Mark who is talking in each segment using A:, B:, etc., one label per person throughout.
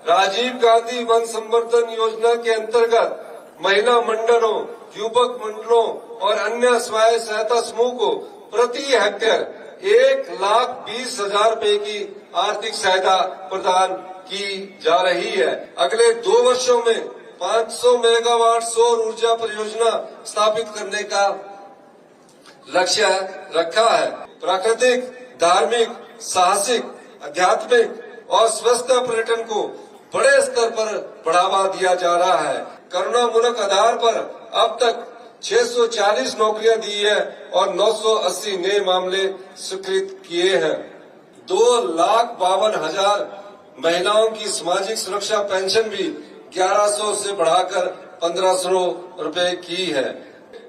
A: Rajiv Gandhi one संवर्धन योजना के अंतर्गत महिला मंडलों, युवक मंडलों और अन्य स्वयं सहायता समूह को प्रति हेक्टेयर 1,20,000 रुपए की आर्थिक सहायता प्रदान की जा रही है। अगले 2 वर्षों में 500 मेगावाट सौर ऊर्जा परियोजना स्थापित करने का लक्ष्य रखा है। प्राकृतिक, धार्मिक, साहसिक, आध्यात्मिक और स्वस्थ पर्यटन को बड़े स्तर पर बढ़ावा दिया जा रहा है। करुणामूलक आधार पर अब तक 640 नौकरियां दी है और 980 नए मामले स्वीकृत किए हैं। 2,52,000 महिलाओं की सामाजिक सुरक्षा पेंशन भी 1100 से बढ़ाकर 1,500 रुपए की है।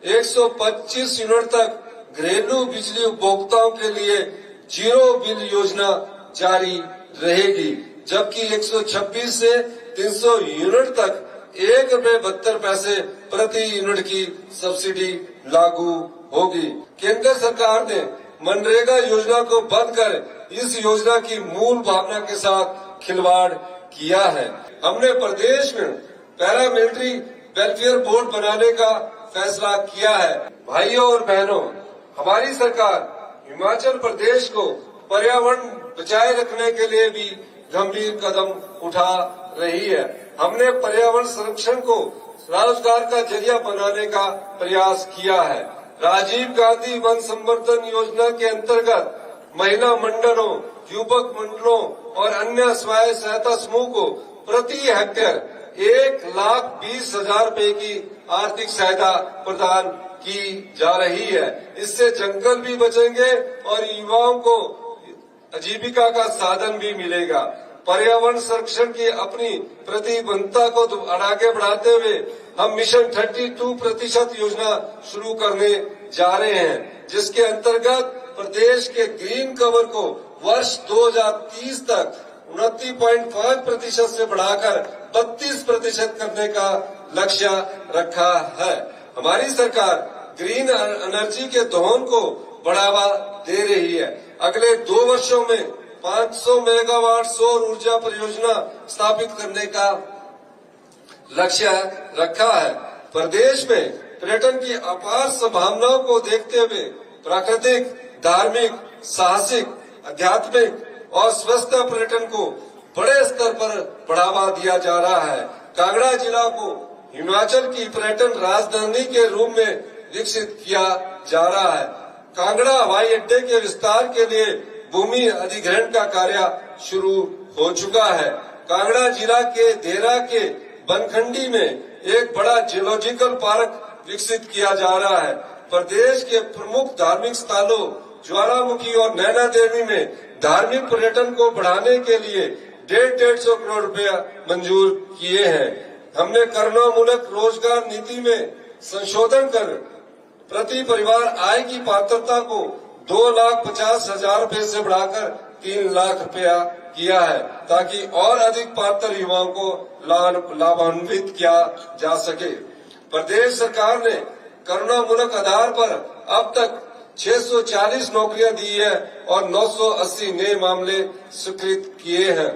A: 125 यूनिट तक घरेलू बिजली उपभोक्ताओं के लिए जीरो बिल योजना जारी रहेगी, जबकि 126 से 300 यूनिट तक ₹1.72 प्रति यूनिट की सब्सिडी लागू होगी। केंद्र सरकार ने मनरेगा योजना को बंद कर इस योजना की मूल भावना के साथ खिलवाड़ किया है। हमने प्रदेश में पैरामिलिट्री वेलफेयर बोर्ड बनाने का फैसला किया है। भाइयों और बहनों, हमारी सरकार हिमाचल प्रदेश को पर्यावरण बचाए रखने के लिए भी गंभीर कदम उठा रही है। हमने पर्यावरण संरक्षण को रोजगार का जरिया बनाने का प्रयास किया है। राजीव गांधी वन संवर्धन योजना के अंतर्गत महिला मंडलों, युवक मंडलों और अन्य स्वयं सहायता समूह को प्रति हेक्टेयर 1,20,000 रुपए की आर्थिक सहायता प्रदान की जा रही है। इससे जंगल भी बचेंगे और युवाओं को आजीविका का साधन भी मिलेगा। पर्यावरण संरक्षण की अपनी प्रतिबद्धता को आगे बढ़ाते हुए हम मिशन 32% योजना शुरू करने जा रहे हैं, जिसके अंतर्गत प्रदेश के ग्रीन कवर को वर्ष 2030 तक 29.5% से बढ़ाकर 32% करने का लक्ष्य रखा है। हमारी सरकार ग्रीन एनर्जी के दोहन को बढ़ावा दे रही है। अगले 2 वर्षों में 500 मेगावाट सौर ऊर्जा परियोजना स्थापित करने का लक्ष्य रखा है। प्रदेश में पर्यटन की अपार संभावनाओं को देखते हुए प्राकृतिक, धार्मिक, साहसिक, आध्यात्मिक और स्वस्थ पर्यटन को बड़े स्तर पर बढ़ावा दिया जा रहा है। कांगड़ा जिला को हिमाचल की पर्यटन राजधानी के रूप में विकसित किया जा रहा है। कांगड़ा हवाई अड्डे के विस्तार के लिए भूमि अधिग्रहण का कार्य शुरू हो चुका है। कांगड़ा जिला के देहरा के बनखंडी में एक बड़ा जियोलॉजिकल पार्क विकसित किया जा रहा है। प्रदेश के प्रमुख धार्मिक स्थलों ज्वालामुखी और नैना देवी में धार्मिक पर्यटन को बढ़ाने के लिए 150 करोड़ रुपया मंजूर किए हैं। हमने करुणामूलक रोजगार नीति में संशोधन कर प्रति परिवार आय की पात्रता को 2,50,000 रुपए से बढ़ाकर 3 लाख रुपया किया है, ताकि और अधिक पात्र युवाओं को लाभान्वित किया जा सके। प्रदेश सरकार ने करुणामूलक आधार पर अब तक 640 नौकरियां दी है और 980 नए मामले स्वीकृत किए हैं।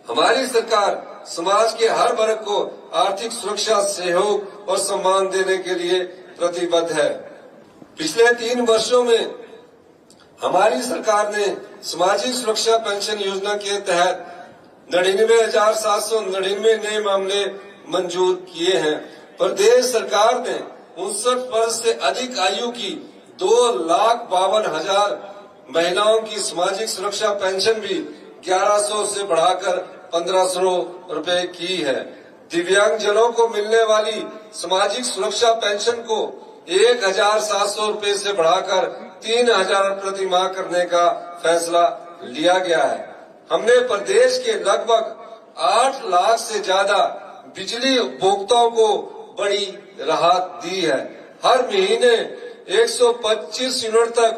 A: हमारी सरकार समाज के हर वर्ग को आर्थिक सुरक्षा, सहयोग और सम्मान देने के लिए प्रतिबद्ध है। पिछले 3 वर्षों में हमारी सरकार ने सामाजिक सुरक्षा पेंशन योजना के तहत 99,799 नए मामले मंजूर किए हैं। प्रदेश सरकार ने 59 वर्ष से अधिक आयु की 2,52,000 महिलाओं की सामाजिक सुरक्षा पेंशन भी 1100 से बढ़ाकर 1,500 रुपए की है। दिव्यांगजनों को मिलने वाली सामाजिक सुरक्षा पेंशन को 1,700 रुपए से बढ़ाकर 3,000 प्रति माह करने का फैसला लिया गया है। हमने प्रदेश के लगभग 8 लाख से ज्यादा बिजली उपभोक्ताओं को बड़ी राहत दी है। हर महीने 125 यूनिट तक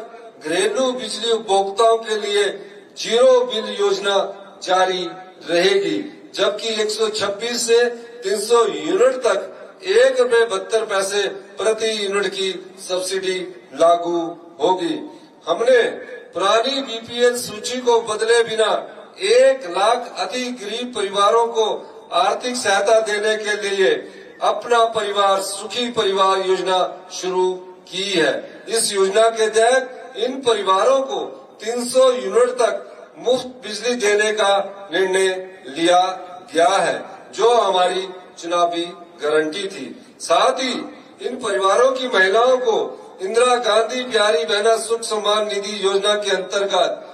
A: घरेलू बिजली उपभोक्ताओं के लिए जीरो बिल योजना जारी रहेगी, जबकि 126 से 300 यूनिट तक ₹1.72 प्रति यूनिट की सब्सिडी लागू होगी। हमने पुरानी बीपीएल सूची को बदले बिना 1 लाख अति गरीब परिवारों को आर्थिक सहायता देने के लिए अपना परिवार सुखी परिवार योजना शुरू की है। इस योजना के तहत इन परिवारों को 300 यूनिट तक मुफ्त बिजली देने का निर्णय लिया गया है, जो हमारी चुनावी गारंटी थी। साथ ही इन परिवारों की महिलाओं को इंदिरा गांधी प्यारी बहना सुख सम्मान निधि योजना के अंतर्गत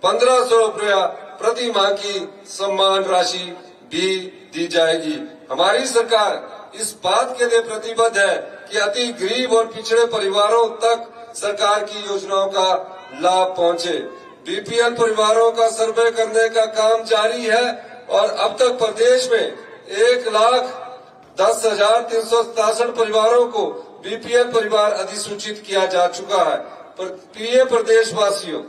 A: 1500 रुपया प्रति माह की सम्मान राशि भी दी जाएगी। हमारी सरकार इस बात के लिए प्रतिबद्ध है कि अति गरीब और पिछड़े परिवारों तक सरकार की योजनाओं का लाभ पहुंचे। बीपीएल परिवारों का सर्वे करने का काम जारी है और अब तक प्रदेश में 1,10,367 परिवारों को बीपीएल परिवार अधिसूचित किया जा चुका है। प्रिय प्रदेशवासियों,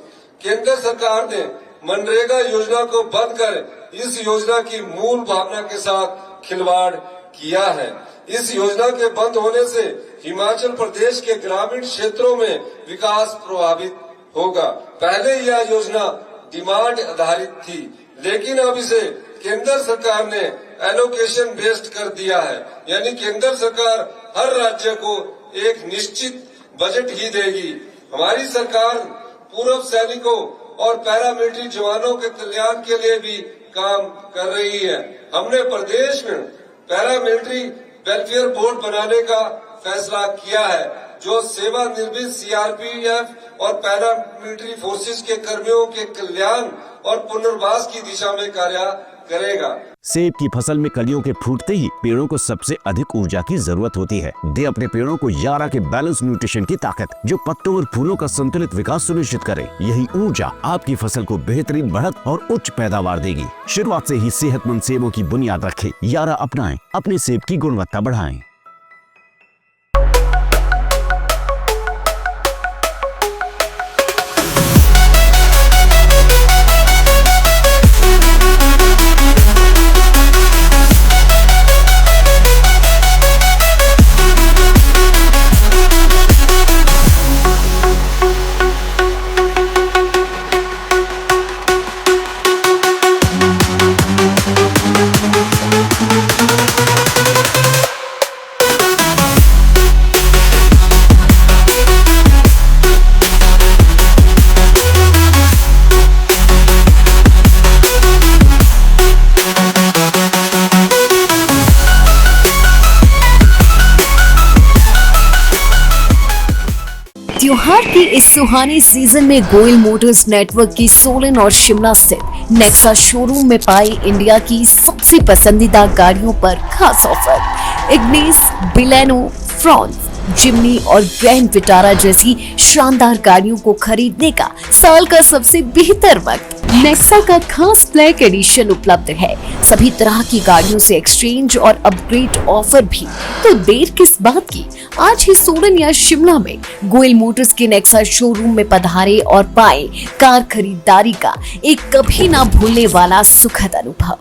A: केंद्र सरकार ने मनरेगा योजना को बंद कर इस योजना की मूल भावना के साथ खिलवाड़ किया है। इस योजना के बंद होने से हिमाचल प्रदेश के ग्रामीण क्षेत्रों में विकास प्रभावित होगा। पहले यह योजना डिमांड आधारित थी, लेकिन अब इसे केंद्र सरकार ने एलोकेशन बेस्ड कर दिया है, यानी केंद्र सरकार हर राज्य को एक निश्चित बजट ही देगी। हमारी सरकार पूर्व सैनिकों और पैरामिलिट्री जवानों के कल्याण के लिए भी काम कर रही है। हमने प्रदेश में पैरामिलिट्री वेलफेयर बोर्ड बनाने का फैसला किया है, जो सेवानिवृत्त सीआरपीएफ और पैरामिलिट्री फोर्सेस के कर्मियों के कल्याण और पुनर्वास की दिशा में कार्य करेगा।
B: सेब की फसल में कलियों के फूटते ही पेड़ों को सबसे अधिक ऊर्जा की जरूरत होती है। दे अपने पेड़ों को यारा के बैलेंस न्यूट्रिशन की ताकत, जो पत्तों और फूलों का संतुलित विकास सुनिश्चित करे। यही ऊर्जा आपकी फसल को बेहतरीन बढ़त और उच्च पैदावार देगी। शुरुआत से ही सेहतमंद सेबों की बुनियाद रखें। यारा अपनाएं, अपने सेब की गुणवत्ता बढ़ाएं।
C: त्योहार के इस सुहाने सीजन में गोयल मोटर्स नेटवर्क की सोलन और शिमला स्थित नेक्सा शोरूम में पाई इंडिया की सबसे पसंदीदा गाड़ियों पर खास ऑफर। इग्निस, बिलेनो, फ्रॉन्स, जिमनी और ग्रैंड विटारा जैसी शानदार गाड़ियों को खरीदने का साल का सबसे बेहतर वक्त। नेक्सा का खास ब्लैक एडिशन उपलब्ध है। सभी तरह की गाड़ियों से एक्सचेंज और अपग्रेड ऑफर भी। तो देर किस बात की, आज ही सोलन या शिमला में गोयल मोटर्स के नेक्सा शोरूम में पधारे और पाएं कार खरीदारी का एक कभी ना भूलने वाला सुखद अनुभव।